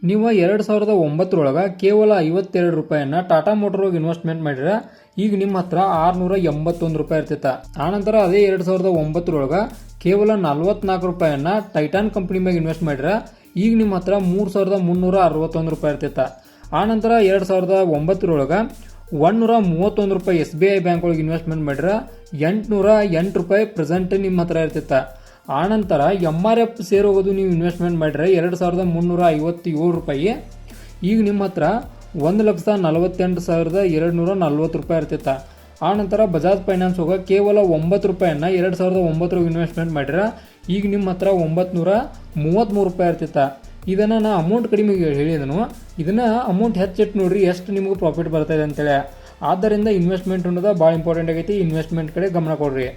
ನೀವು 2009 ಕೇವಲ 52 ರೂಪಾಯಿಯನ್ನ ಟಾಟಾ ಮೋಟರ್ಗೆ ಇನ್ವೆಸ್ಟ್ಮೆಂಟ್ ಮಾಡಿರ ಈಗ ನಿಮ್ಮ ಹತ್ರ 681 ರೂಪಾಯಿ ಇರ್ತಿತ್ತ. ಆನಂತರ ಅದೇ 2009 ಕೇವಲ 44 ರೂಪಾಯಿಯನ್ನ ಟೈಟಾನ್ ಕಂಪನಿ ಮ್ಯಾಗ ಇನ್ವೆಸ್ಟ್ ಮಾಡಿರ ಈಗ ನಿಮ್ಮ ಹತ್ರ 3361 ರೂಪಾಯಿ ಇರ್ತಿತ್ತ. ಆನಂತರ 2009 131 ರೂಪಾಯಿ SBI ಬ್ಯಾಂಕ್ ಒಳಗೆ ಇನ್ವೆಸ್ಟ್ಮೆಂಟ್ ಮಾಡಿರ 808 ರೂಪಾಯಿ ಪ್ರೆಸೆಂಟ್ ನಿಮ್ಮ ಹತ್ರ ಇರ್ತಿತ್ತ. ಆನಂತರ MRF ಶೇರ್ ಹೋಗೋದು ನೀವು ಇನ್ವೆಸ್ಟ್ಮೆಂಟ್ ಮಾಡಿದ್ರೆ 2357 ರೂಪಾಯಿ ಈಗ ನಿಮ್ಮ ಹತ್ರ 1,48,240 ರೂಪಾಯಿ ಇರ್ತಿತ್ತ. ಆನಂತರ ಬಜಾಜ್ ಫೈನಾನ್ಸ್ ಹೋಗ ಕೇವಲ 9 ರೂಪಾಯಿಯನ್ನ 2009 ಇನ್ವೆಸ್ಟ್ಮೆಂಟ್ ಮಾಡಿರ ಈಗ ನಿಮ್ಮ ಹತ್ರ 933 ರೂಪಾಯಿ ಇರ್ತಿತ್ತ. ಇದನ್ನು ನಾ ಅಮೌಂಟ್ ಕಡಿಮೆ ಹೇಳಿದನು, ಇದನ್ನ ಅಮೌಂಟ್ ಹೆಚ್ಚಿಟ್ಟು ನೋಡ್ರಿ ಎಷ್ಟು ನಿಮಗೆ ಪ್ರಾಫಿಟ್ ಬರ್ತಾ ಇದೆ ಅಂತೇಳಿ. ಆದ್ದರಿಂದ ಇನ್ವೆಸ್ಟ್ಮೆಂಟ್ ಅನ್ನೋದು ಭಾಳ ಇಂಪಾರ್ಟೆಂಟ್ ಆಗೈತಿ. ಇನ್ವೆಸ್ಟ್ಮೆಂಟ್ ಕಡೆ ಗಮನ ಕೊಡ್ರಿ.